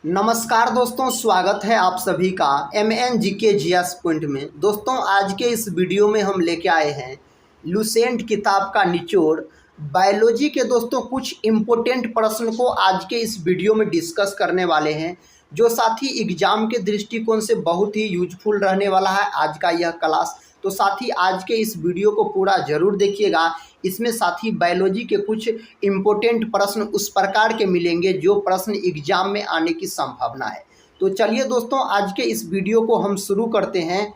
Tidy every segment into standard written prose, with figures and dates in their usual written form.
नमस्कार दोस्तों, स्वागत है आप सभी का MNGK GS पॉइंट में। दोस्तों, आज के इस वीडियो में हम लेके आए हैं लुसेंट किताब का निचोड़ बायोलॉजी के दोस्तों कुछ इम्पोर्टेंट प्रश्न को आज के इस वीडियो में डिस्कस करने वाले हैं, जो साथ ही एग्जाम के दृष्टिकोण से बहुत ही यूजफुल रहने वाला है आज का यह क्लास। तो साथ ही आज के इस वीडियो को पूरा ज़रूर देखिएगा। इसमें साथ ही बायोलॉजी के कुछ इम्पोर्टेंट प्रश्न उस प्रकार के मिलेंगे जो प्रश्न एग्जाम में आने की संभावना है। तो चलिए दोस्तों, आज के इस वीडियो को हम शुरू करते हैं।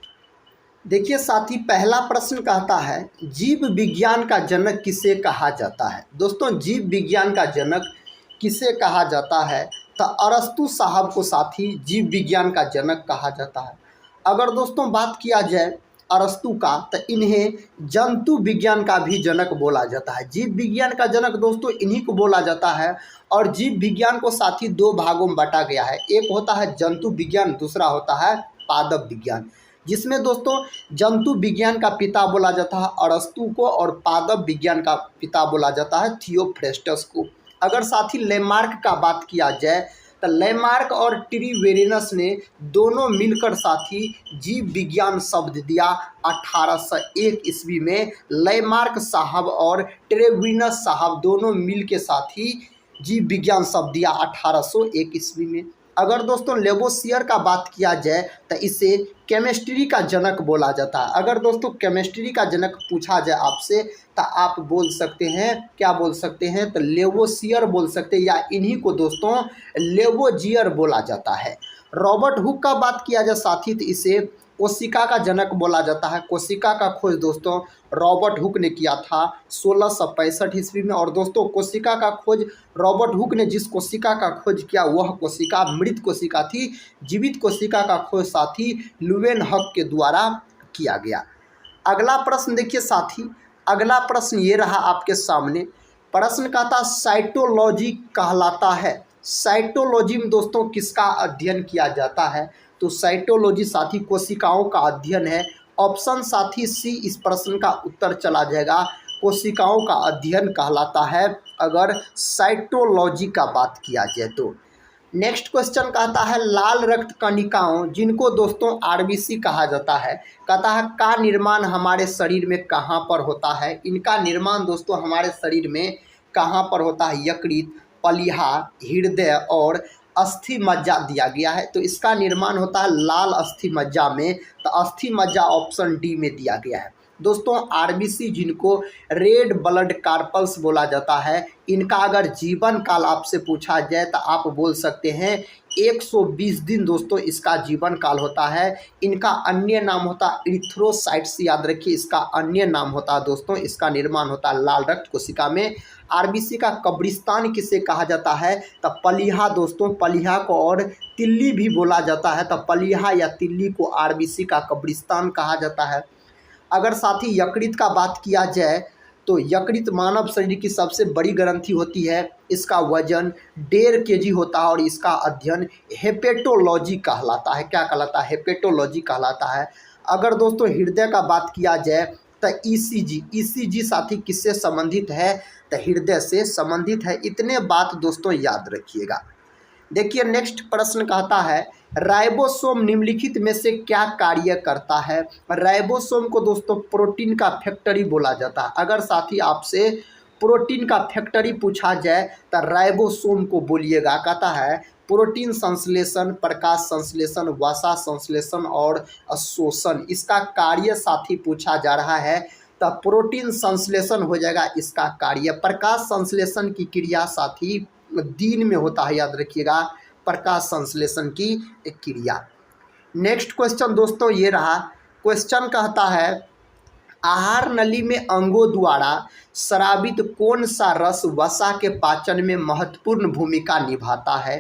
देखिए साथी, पहला प्रश्न कहता है जीव विज्ञान का जनक किसे कहा जाता है। दोस्तों, जीव विज्ञान का जनक किसे कहा जाता है? तो अरस्तु साहब को साथी जीव विज्ञान का जनक कहा जाता है। अगर दोस्तों बात किया जाए अरस्तु का, तो इन्हें जंतु विज्ञान का भी जनक बोला जाता है। जीव विज्ञान का जनक दोस्तों इन्हीं को बोला जाता है। और जीव विज्ञान को साथी दो भागों में बांटा गया है। एक होता है जंतु विज्ञान, दूसरा होता है पादप विज्ञान, जिसमें दोस्तों जंतु विज्ञान का पिता बोला जाता है अरस्तु को, और पादप विज्ञान का पिता बोला जाता है थियोफ्रेस्टस को। अगर साथी लेमार्क का बात किया जाए, तो लेमार्क और ट्रीवेरिनस ने दोनों मिलकर साथी जीव विज्ञान शब्द दिया 1801 ईस्वी में। लेमार्क साहब और ट्रेविनस साहब दोनों मिल के साथी जीव विज्ञान शब्द दिया 1801 ईस्वी में। अगर दोस्तों लेवोसियर का बात किया जाए, तो इसे केमिस्ट्री का जनक बोला जाता है। अगर दोस्तों केमिस्ट्री का जनक पूछा जाए आपसे, तो आप बोल सकते हैं, क्या बोल सकते हैं? तो लेवोसियर बोल सकते हैं, या इन्हीं को दोस्तों लेवोजियर बोला जाता है। रॉबर्ट हुक का बात किया जाए साथी, तो इसे कोशिका का जनक बोला जाता है। कोशिका का खोज दोस्तों रॉबर्ट हुक ने किया था 1665 ईस्वी में। और दोस्तों कोशिका का खोज रॉबर्ट हुक ने जिस कोशिका का खोज किया वह कोशिका मृत कोशिका थी। जीवित कोशिका का खोज साथी लुवेनहक के द्वारा किया गया। अगला प्रश्न देखिए साथी, अगला प्रश्न ये रहा आपके सामने। प्रश्न का था साइटोलॉजी कहलाता है। साइटोलॉजी में दोस्तों किसका अध्ययन किया जाता है? तो साइटोलॉजी साथी कोशिकाओं का अध्ययन है। ऑप्शन साथी सी इस प्रश्न का उत्तर चला जाएगा। कोशिकाओं का अध्ययन कहलाता है अगर साइटोलॉजी का बात किया जाए तो। नेक्स्ट क्वेश्चन कहता है लाल रक्त कणिकाओं, जिनको दोस्तों आरबीसी कहा जाता है, कहता है का निर्माण हमारे शरीर में कहाँ पर होता है? इनका निर्माण दोस्तों हमारे शरीर में कहाँ पर होता है? यकृत, पलिहा, हृदय और अस्थि मज्जा दिया गया है। तो इसका निर्माण होता है लाल अस्थि मज्जा में। तो अस्थि मज्जा ऑप्शन डी में दिया गया है। दोस्तों आरबीसी, जिनको रेड ब्लड कार्पल्स बोला जाता है, इनका अगर जीवन काल आपसे पूछा जाए तो आप बोल सकते हैं 120 दिन दोस्तों इसका जीवन काल होता है। इनका अन्य नाम होता है इरिथ्रोसाइट्स, याद रखिए इसका अन्य नाम होता है दोस्तों। इसका निर्माण होता है लाल रक्त कोशिका में। आरबीसी का कब्रिस्तान किसे कहा जाता है? तो पलिहा दोस्तों, पलिहा को और तिल्ली भी बोला जाता है। तो पलिहा या तिल्ली को आरबीसी का कब्रिस्तान कहा जाता है। अगर साथी यकृत का बात किया जाए, तो यकृत मानव शरीर की सबसे बड़ी ग्रंथि होती है। इसका वजन 1.5 kg होता है और इसका अध्ययन हेपेटोलॉजी कहलाता है। क्या कहलाता है? हेपेटोलॉजी कहलाता है। अगर दोस्तों हृदय का बात किया जाए, तो ईसीजी साथी किससे संबंधित है? तो हृदय से संबंधित है। इतने बात दोस्तों याद रखिएगा। देखिए नेक्स्ट प्रश्न कहता है राइबोसोम निम्नलिखित में से क्या कार्य करता है? राइबोसोम को दोस्तों प्रोटीन का फैक्ट्री बोला जाता है। अगर साथी आपसे प्रोटीन का फैक्ट्री पूछा जाए तो राइबोसोम को बोलिएगा। कहता है प्रोटीन संश्लेषण, प्रकाश संश्लेषण, वसा संश्लेषण और अवशोषण, इसका कार्य साथी पूछा जा रहा है। तो प्रोटीन संश्लेषण हो जाएगा इसका कार्य। प्रकाश संश्लेषण की क्रिया साथी दिन में होता है, याद रखिएगा प्रकाश संश्लेषण की क्रिया। नेक्स्ट क्वेश्चन दोस्तों ये रहा। क्वेश्चन कहता है आहार नली में अंगों द्वारा स्रावित कौन सा रस वसा के पाचन में महत्वपूर्ण भूमिका निभाता है?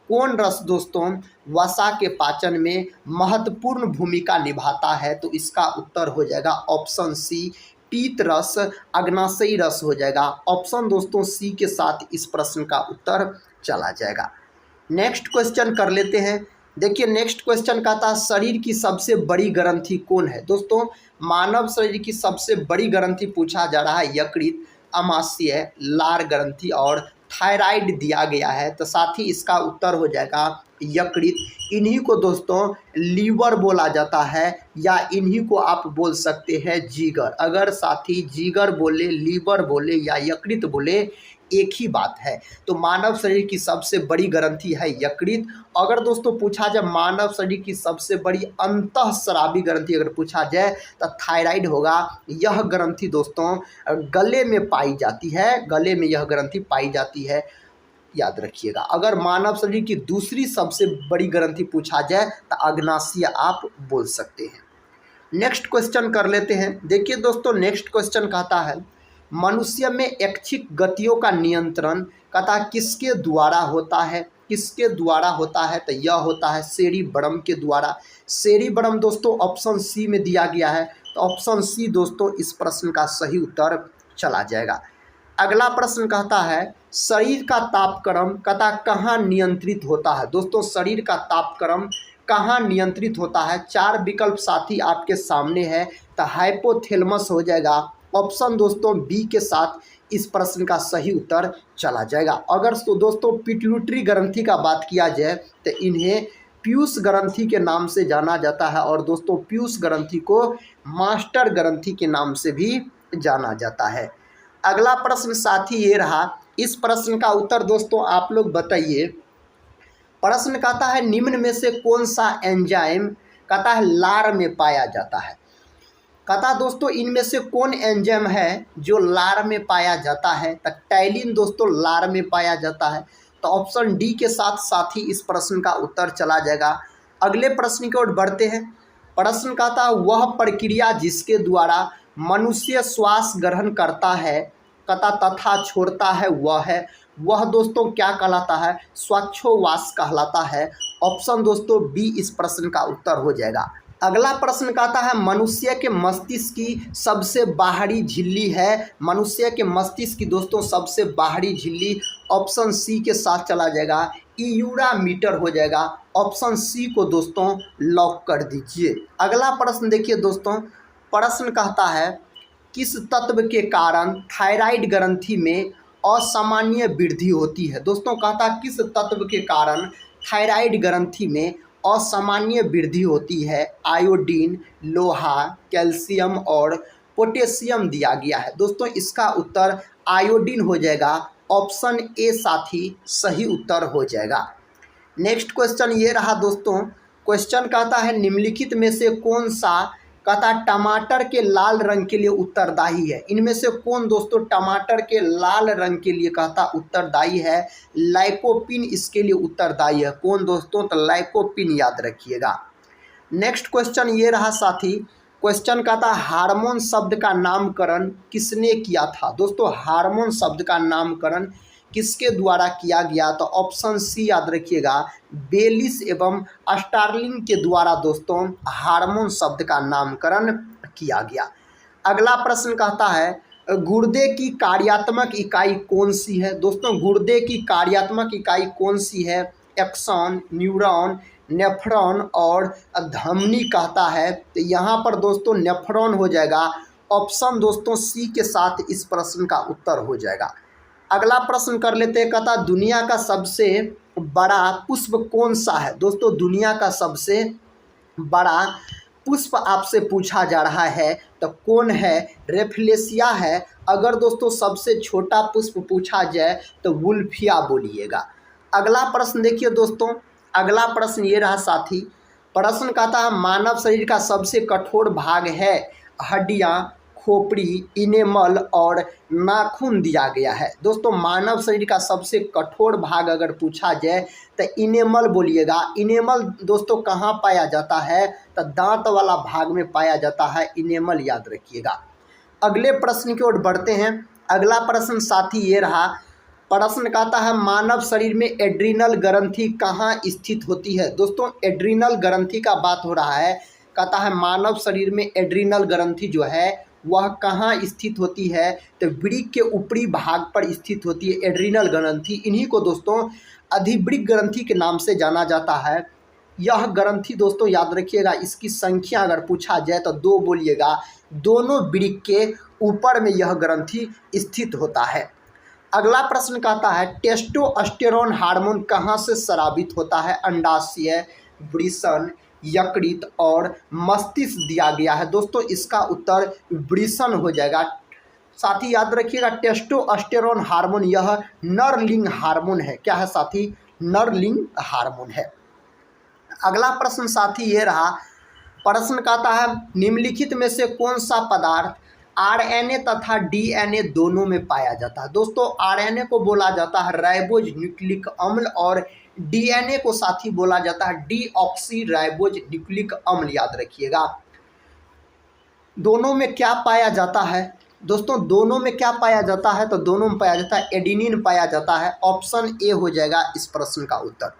कौन रस दोस्तों वसा के पाचन में महत्वपूर्ण भूमिका निभाता है? तो इसका उत्तर हो जाएगा ऑप्शन सी, पीत रस, अग्नाशयी रस हो जाएगा। ऑप्शन दोस्तों सी के साथ इस प्रश्न का उत्तर चला जाएगा। नेक्स्ट क्वेश्चन कर लेते हैं। देखिए नेक्स्ट क्वेश्चन कहता है शरीर की सबसे बड़ी ग्रंथि कौन है? दोस्तों मानव शरीर की सबसे बड़ी ग्रंथि पूछा जा रहा है यकृत, अमाशय, लार ग्रंथि और थायराइड दिया गया है, तो साथ ही इसका उत्तर हो जाएगा यकृत। इन्हीं को दोस्तों लीवर बोला जाता है, या इन्हीं को आप बोल सकते हैं जिगर। अगर साथी जिगर बोले, लीवर बोले या यकृत बोले, एक ही बात है। तो मानव शरीर की सबसे बड़ी ग्रंथि है यकृत। अगर दोस्तों पूछा जाए मानव शरीर की सबसे बड़ी अंतःस्रावी ग्रंथि अगर पूछा जाए तो थायराइड होगा। यह ग्रंथि दोस्तों गले में पाई जाती है, गले में यह ग्रंथि पाई जाती है, याद रखिएगा। अगर मानव शरीर की दूसरी सबसे बड़ी ग्रंथि पूछा जाए तो अग्नाशय आप बोल सकते हैं। नेक्स्ट क्वेश्चन कर लेते हैं। देखिए दोस्तों, नेक्स्ट क्वेश्चन कहता है मनुष्य में ऐच्छिक गतियों का नियंत्रण कहता किसके द्वारा होता है, किसके द्वारा होता है, तो यह होता है सेरिब्रम के द्वारा। सेरिब्रम दोस्तों ऑप्शन सी में दिया गया है, तो ऑप्शन सी दोस्तों इस प्रश्न का सही उत्तर चला जाएगा। अगला प्रश्न कहता है शरीर का तापक्रम कहता कहाँ नियंत्रित होता है। दोस्तों शरीर का तापक्रम कहाँ नियंत्रित होता है, 4 विकल्प साथी आपके सामने है, तो हाइपोथैलेमस हो जाएगा। ऑप्शन दोस्तों बी के साथ इस प्रश्न का सही उत्तर चला जाएगा। अगर दोस्तों पिट्यूटरी ग्रंथि का बात किया जाए तो इन्हें पीयूष ग्रंथि के नाम से जाना जाता है, और दोस्तों पीयूष ग्रंथि को मास्टर ग्रंथि के नाम से भी जाना जाता है। अगला प्रश्न साथी ये रहा, इस प्रश्न का उत्तर दोस्तों आप लोग बताइए। प्रश्न कहता है निम्न में से कौन सा एंजाइम कहता है लार में पाया जाता है। कहता दोस्तों इनमें से कौन एंजाइम है जो लार में पाया जाता है, तो टैलिन दोस्तों लार में पाया जाता है। तो ऑप्शन डी के साथ साथ ही इस प्रश्न का उत्तर चला जाएगा। अगले प्रश्न की ओर बढ़ते हैं। प्रश्न कहता है वह प्रक्रिया जिसके द्वारा मनुष्य श्वास ग्रहण करता है कहता तथा छोड़ता है वह दोस्तों क्या कहलाता है, श्वासोच्छ्वास कहलाता है। ऑप्शन दोस्तों बी इस प्रश्न का उत्तर हो जाएगा। अगला प्रश्न कहता है मनुष्य के मस्तिष्क की सबसे बाहरी झिल्ली है, मनुष्य के मस्तिष्क की दोस्तों सबसे बाहरी झिल्ली ऑप्शन सी के साथ चला जाएगा, यूरामीटर हो जाएगा। ऑप्शन सी को दोस्तों लॉक कर दीजिए। अगला प्रश्न देखिए दोस्तों, प्रश्न कहता है किस तत्व के कारण थायराइड ग्रंथि में असामान्य वृद्धि होती है। दोस्तों कहता किस तत्व के कारण थायराइड ग्रंथि में असामान्य वृद्धि होती है। आयोडीन, लोहा, कैल्शियम और पोटेशियम दिया गया है। दोस्तों इसका उत्तर आयोडीन हो जाएगा। ऑप्शन ए साथी सही उत्तर हो जाएगा। नेक्स्ट क्वेश्चन ये रहा दोस्तों, क्वेश्चन कहता है निम्नलिखित में से कौन सा कहता टमाटर के लाल रंग के लिए उत्तरदायी है। इनमें से कौन दोस्तों टमाटर के लाल रंग के लिए कहता उत्तरदायी है। लाइकोपिन इसके लिए उत्तरदायी है। कौन दोस्तों, तो लाइकोपिन याद रखिएगा। नेक्स्ट क्वेश्चन ये रहा साथी, क्वेश्चन कहता हार्मोन शब्द का नामकरण किसने किया था। दोस्तों हार्मोन शब्द का नामकरण किसके द्वारा किया गया, तो ऑप्शन सी याद रखिएगा, बेलिस एवं स्टार्लिंग के द्वारा दोस्तों हार्मोन शब्द का नामकरण किया गया। अगला प्रश्न कहता है गुर्दे की कार्यात्मक इकाई कौन सी है। दोस्तों गुर्दे की कार्यात्मक इकाई कौन सी है। एक्सॉन, न्यूरॉन, नेफ्रॉन और धमनी कहता है, तो यहाँ पर दोस्तों नेफ्रॉन हो जाएगा। ऑप्शन दोस्तों सी के साथ इस प्रश्न का उत्तर हो जाएगा। अगला प्रश्न कर लेते हैं, कहता दुनिया का सबसे बड़ा पुष्प कौन सा है। दोस्तों दुनिया का सबसे बड़ा पुष्प आपसे पूछा जा रहा है, तो कौन है। रेफलेसिया है। अगर दोस्तों सबसे छोटा पुष्प पूछा जाए तो वुल्फिया बोलिएगा। अगला प्रश्न देखिए दोस्तों, अगला प्रश्न ये रहा साथी, प्रश्न कहता है मानव शरीर का सबसे कठोर भाग है। हड्डियाँ, खोपड़ी, इनेमल और नाखून दिया गया है। दोस्तों मानव शरीर का सबसे कठोर भाग अगर पूछा जाए तो इनेमल बोलिएगा। इनेमल दोस्तों कहाँ पाया जाता है, तो दांत वाला भाग में पाया जाता है, इनेमल याद रखिएगा। अगले प्रश्न की ओर बढ़ते हैं। अगला प्रश्न साथी ये रहा, प्रश्न कहता है मानव शरीर में एड्रीनल ग्रंथि कहाँ स्थित होती है। दोस्तों एड्रीनल ग्रंथि का बात हो रहा है, कहता है मानव शरीर में एड्रीनल ग्रंथि जो है वह कहाँ स्थित होती है, तो वृक्क के ऊपरी भाग पर स्थित होती है एड्रीनल ग्रंथि। इन्हीं को दोस्तों अधिवृक्क ग्रंथि के नाम से जाना जाता है। यह ग्रंथि दोस्तों याद रखिएगा, इसकी संख्या अगर पूछा जाए तो 2 बोलिएगा। दोनों वृक्क के ऊपर में यह ग्रंथि स्थित होता है। अगला प्रश्न कहता है टेस्टोस्टेरोन हार्मोन कहाँ से स्रावित होता है? अंडाशय, वृषण, यकृत और मस्तिष्क दिया गया है। दोस्तों इसका उत्तर वृषण हो जाएगा। साथ ही याद रखिएगा टेस्टोस्टेरोन हार्मोन यह नरलिंग हार्मोन है। क्या है साथी? नरलिंग हार्मोन है। अगला प्रश्न साथी ये रहा, प्रश्न कहता है निम्नलिखित में से कौन सा पदार्थ आरएनए तथा डीएनए दोनों में पाया जाता है? दोस्तों आरएनए को बोला जाता है राइबोज न्यूक्लिक अम्ल और डीएनए को साथी बोला जाता है डीऑक्सी राइबोज न्यूक्लिक अम्ल। याद रखिएगा दोनों में क्या पाया जाता है? दोस्तों दोनों में क्या पाया जाता है? तो दोनों में पाया जाता है एडिनिन पाया जाता है। ऑप्शन ए हो जाएगा इस प्रश्न का उत्तर।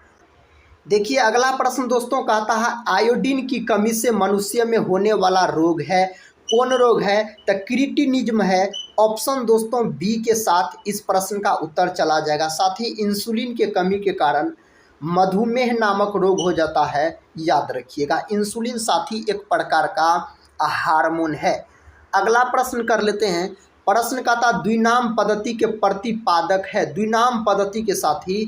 देखिए अगला प्रश्न दोस्तों कहता है आयोडीन की कमी से मनुष्य में होने वाला रोग है, कौन रोग है? तो क्रिटिनिज्म है। ऑप्शन दोस्तों बी के साथ इस प्रश्न का उत्तर चला जाएगा। साथ ही इंसुलिन के कमी के कारण मधुमेह नामक रोग हो जाता है। याद रखिएगा इंसुलिन साथी एक प्रकार का हार्मोन है। अगला प्रश्न कर लेते हैं। प्रश्न कहता द्विनाम पद्धति के प्रतिपादक है। द्विनाम पद्धति के साथ ही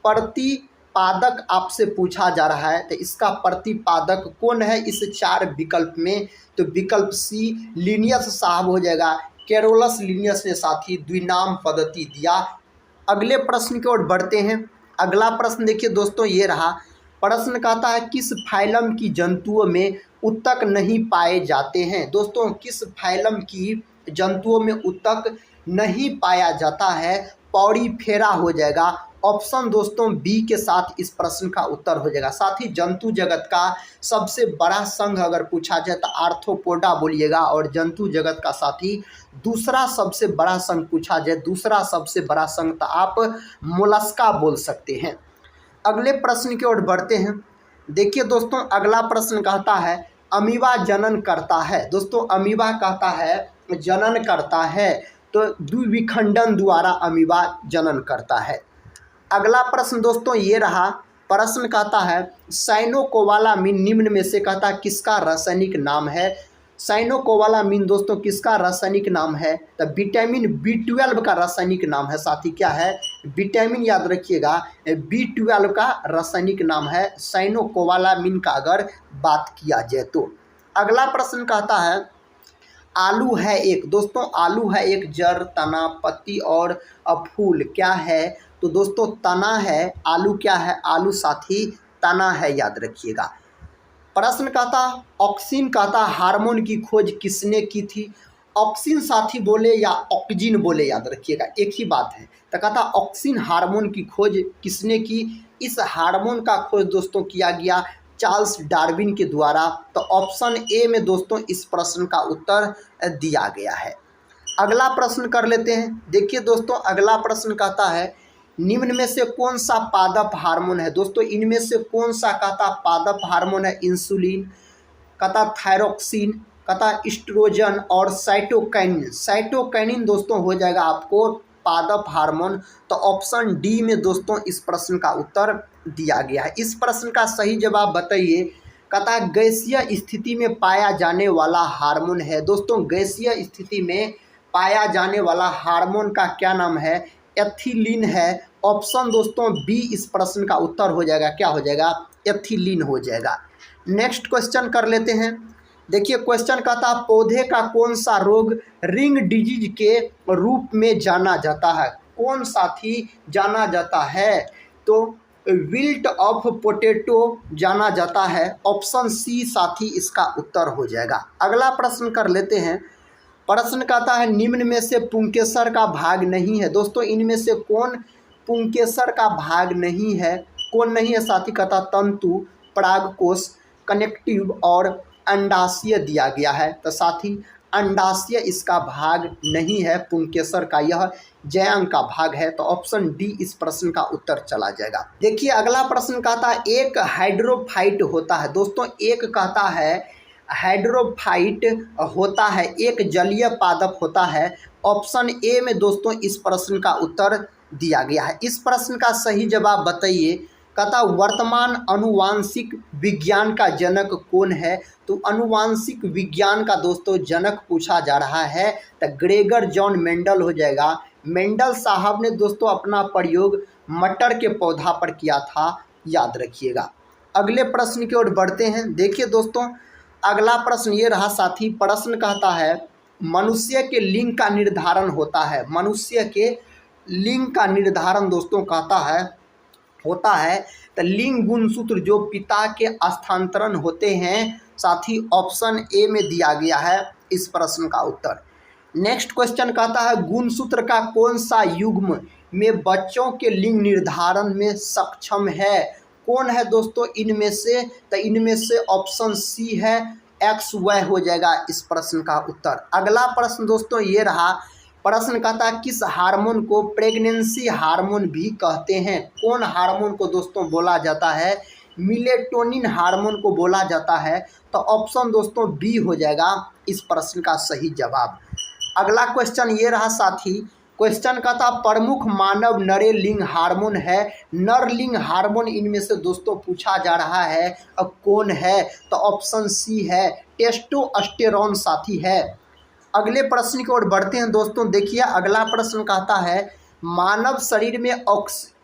प्रतिपादक आपसे पूछा जा रहा है, तो इसका प्रतिपादक कौन है इस 4 विकल्प में? तो विकल्प सी लिनियस साहब हो जाएगा। कैरोलस लिनियस ने साथी द्विनाम पद्धति दिया। अगले प्रश्न की ओर बढ़ते हैं। अगला प्रश्न देखिए दोस्तों ये रहा, प्रश्न कहता है किस फाइलम की जंतुओं में उत्तक नहीं पाए जाते हैं? दोस्तों किस फाइलम की जंतुओं में उत्तक नहीं पाया जाता है? पॉरीफेरा हो जाएगा। ऑप्शन दोस्तों बी के साथ इस प्रश्न का उत्तर हो जाएगा। साथ ही जंतु जगत का सबसे बड़ा संघ अगर पूछा जाए तो आर्थ्रोपोडा बोलिएगा, और जंतु जगत का साथी दूसरा सबसे बड़ा संघ पूछा जाए, दूसरा सबसे बड़ा संघ तो आप मोलस्का बोल सकते हैं। अगले प्रश्न की ओर बढ़ते हैं। देखिए दोस्तों अगला प्रश्न कहता है अमीबा जनन करता है। दोस्तों अमीबा कहता है जनन करता है, तो द्विविखंडन द्वारा अमीबा जनन करता है। अगला प्रश्न दोस्तों ये रहा, प्रश्न कहता है साइनोकोबालामिन निम्न में से कहता है किसका रासायनिक नाम है? साइनोकोबालामिन दोस्तों किसका रासायनिक नाम है? तो विटामिन B12 का रासायनिक नाम है। साथी क्या है? विटामिन याद रखिएगा B12 का रासायनिक नाम है साइनोकोबालामिन का अगर बात किया जाए तो। अगला प्रश्न कहता है आलू है एक। दोस्तों आलू है एक जड़, तना, पत्ती और फूल। क्या है? तो दोस्तों तना है। आलू क्या है? आलू साथी तना है। याद रखिएगा। प्रश्न कहता ऑक्सिन कहता हार्मोन की खोज किसने की थी? ऑक्सिन साथी बोले या ऑक्जिन बोले, याद रखिएगा एक ही बात है। तो कहता ऑक्सिन हार्मोन की खोज किसने की? इस हार्मोन का खोज दोस्तों किया गया चार्ल्स डार्विन के द्वारा। तो ऑप्शन ए में दोस्तों इस प्रश्न का उत्तर दिया गया है। अगला प्रश्न कर लेते हैं। देखिए दोस्तों अगला प्रश्न कहता है निम्न में से कौन सा पादप हार्मोन है? दोस्तों इनमें से कौन सा कहता पादप हार्मोन है? इंसुलिन, कहता थायरोक्सिन, कहता एस्ट्रोजन और साइटोकाइनिन। साइटोकाइनिन दोस्तों हो जाएगा आपको पादप हार्मोन। तो ऑप्शन डी में दोस्तों इस प्रश्न का उत्तर दिया गया है। इस प्रश्न का सही जवाब बताइए। कहता गैसीय स्थिति में पाया जाने वाला हार्मोन है। दोस्तों गैसीय स्थिति में पाया जाने वाला हार्मोन का क्या नाम है? एथिलीन है। ऑप्शन दोस्तों बी इस प्रश्न का उत्तर हो जाएगा। क्या हो जाएगा? एथिलीन हो जाएगा। नेक्स्ट क्वेश्चन कर लेते हैं। देखिए क्वेश्चन कहता पौधे का कौन सा रोग रिंग डिजीज के रूप में जाना जाता है? कौन साथी जाना जाता है? तो विल्ट ऑफ पोटैटो जाना जाता है। ऑप्शन सी साथी इसका उत्तर हो जाएगा। अगला प्रश्न कर लेते हैं। प्रश्न कहता है निम्न में से पुंकेसर का भाग नहीं है। दोस्तों इनमें से कौन पुंकेसर का भाग नहीं है? कौन नहीं है साथी? कहता तंतु, परागकोश, कनेक्टिव और अंडाशय दिया गया है। तो साथी अंडाशय इसका भाग नहीं है पुंकेसर का, यह जयांग का भाग है। तो ऑप्शन डी इस प्रश्न का उत्तर चला जाएगा। देखिए अगला प्रश्न कहता है एक हाइड्रोफाइट होता है। दोस्तों एक कहता है हाइड्रोफाइट होता है, एक जलीय पादप होता है। ऑप्शन ए में दोस्तों इस प्रश्न का उत्तर दिया गया है। इस प्रश्न का सही जवाब बताइए। कहता वर्तमान अनुवांशिक विज्ञान का जनक कौन है? तो अनुवांशिक विज्ञान का दोस्तों जनक पूछा जा रहा है तो ग्रेगर जॉन मेंडल हो जाएगा। मेंडल साहब ने दोस्तों अपना प्रयोग मटर के पौधा पर किया था, याद रखिएगा। अगले प्रश्न की ओर बढ़ते हैं। देखिए दोस्तों, अगला प्रश्न ये रहा साथी। प्रश्न कहता है मनुष्य के लिंग का निर्धारण होता है। मनुष्य के लिंग का निर्धारण दोस्तों कहता है होता है तो लिंग गुणसूत्र जो पिता के स्थानांतरण होते हैं, साथी ऑप्शन ए में दिया गया है इस प्रश्न का उत्तर। नेक्स्ट क्वेश्चन कहता है गुणसूत्र का कौन सा युग्म में बच्चों के लिंग निर्धारण में सक्षम है। कौन है दोस्तों इनमें से? तो इनमें से ऑप्शन सी है, XY हो जाएगा इस प्रश्न का उत्तर। अगला प्रश्न दोस्तों ये रहा। प्रश्न कहता है किस हार्मोन को प्रेगनेंसी हार्मोन भी कहते हैं। कौन हार्मोन को दोस्तों बोला जाता है? मिलेटोनिन हार्मोन को बोला जाता है। तो ऑप्शन दोस्तों बी हो जाएगा इस प्रश्न का सही जवाब। अगला क्वेश्चन ये रहा साथी। क्वेश्चन कहता प्रमुख मानव नरे लिंग हार्मोन है। नर लिंग हार्मोन इनमें से दोस्तों पूछा जा रहा है, अब कौन है? तो ऑप्शन सी है, टेस्टोस्टेरोन साथी है। अगले प्रश्न की ओर बढ़ते हैं दोस्तों। देखिए अगला प्रश्न कहता है मानव शरीर में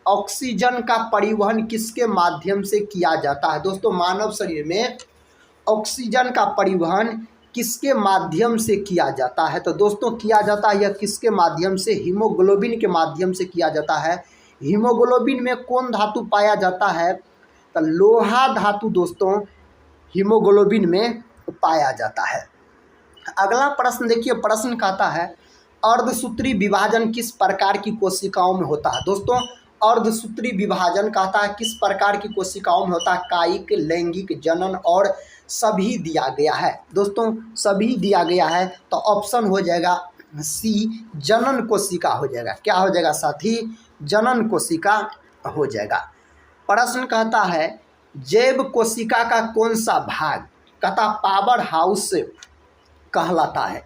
ऑक्सीजन का परिवहन किसके माध्यम से किया जाता है। दोस्तों मानव शरीर में ऑक्सीजन का परिवहन किसके माध्यम से किया जाता है? तो दोस्तों किया जाता है यह किसके माध्यम से? हीमोग्लोबिन के माध्यम से किया जाता है। हीमोग्लोबिन में कौन धातु पाया जाता है? तो लोहा धातु दोस्तों हीमोग्लोबिन में पाया जाता है। अगला प्रश्न देखिए। प्रश्न कहता है अर्धसूत्री विभाजन किस प्रकार की कोशिकाओं में होता है। दोस्तों अर्धसूत्री विभाजन कहता है किस प्रकार की कोशिकाओं में होता है? कायिक, लैंगिक, जनन और सभी दिया गया है। दोस्तों सभी दिया गया है तो ऑप्शन हो जाएगा सी, जनन कोशिका हो जाएगा। क्या हो जाएगा साथी? जनन कोशिका हो जाएगा। प्रश्न कहता है जैव कोशिका का कौन सा भाग कहता पावर हाउस कहलाता है।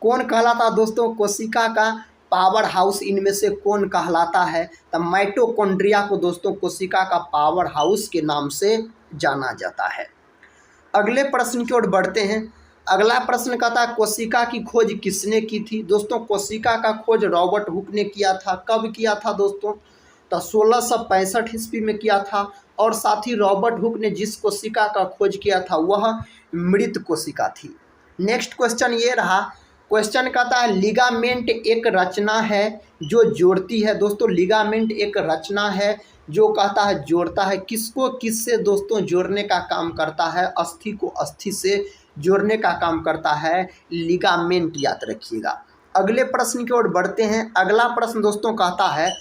कौन कहलाता दोस्तों? कोशिका का पावर हाउस इनमें से कौन कहलाता है? तो माइटोकॉन्ड्रिया को दोस्तों कोशिका का पावर हाउस के नाम से जाना जाता है। अगले प्रश्न की ओर बढ़ते हैं। अगला प्रश्न कहता है कोशिका की खोज किसने की थी। दोस्तों कोशिका का खोज रॉबर्ट हुक ने किया था। कब किया था दोस्तों? तो 1665 ईस्वी में किया था। और साथ ही रॉबर्ट हुक ने जिस कोशिका का खोज किया था वह मृत कोशिका थी। नेक्स्ट क्वेश्चन ये रहा। क्वेश्चन कहता है लिगामेंट एक रचना है जो जोड़ती है। दोस्तों लिगामेंट एक रचना है जो कहता है जोड़ता है। किसको किससे दोस्तों जोड़ने का काम करता है? अस्थि को अस्थि से जोड़ने का काम करता है लिगामेंट, याद रखिएगा। अगले प्रश्न की ओर बढ़ते हैं। अगला प्रश्न दोस्तों कहता है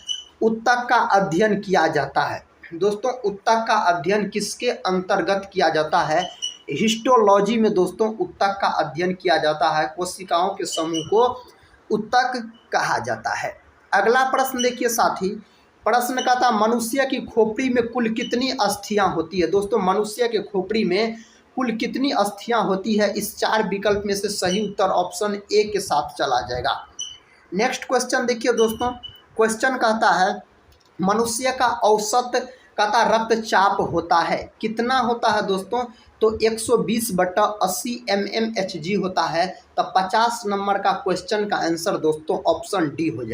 उत्तक का अध्ययन किया जाता है। दोस्तों उत्तक का अध्ययन किसके अंतर्गत किया जाता है? हिस्टोलॉजी में दोस्तों उत्तक का अध्ययन किया जाता है। कोशिकाओं के समूह को उत्तक कहा जाता है। अगला प्रश्न देखिए साथी। प्रश्न का था मनुष्य की खोपड़ी में कुल कितनी अस्थियां होती है। दोस्तों मनुष्य के खोपड़ी में कुल कितनी अस्थियां होती है? इस चार विकल्प में से सही उत्तर ऑप्शन ए के साथ चला जाएगा। नेक्स्ट क्वेश्चन देखिए दोस्तों। क्वेश्चन कहता है मनुष्य का औसत कहता रक्तचाप होता है। कितना होता है दोस्तों? तो 120/80 mmHg होता है। तो 50 नंबर का क्वेश्चन का आंसर दोस्तों ऑप्शन डी हो जाएगा।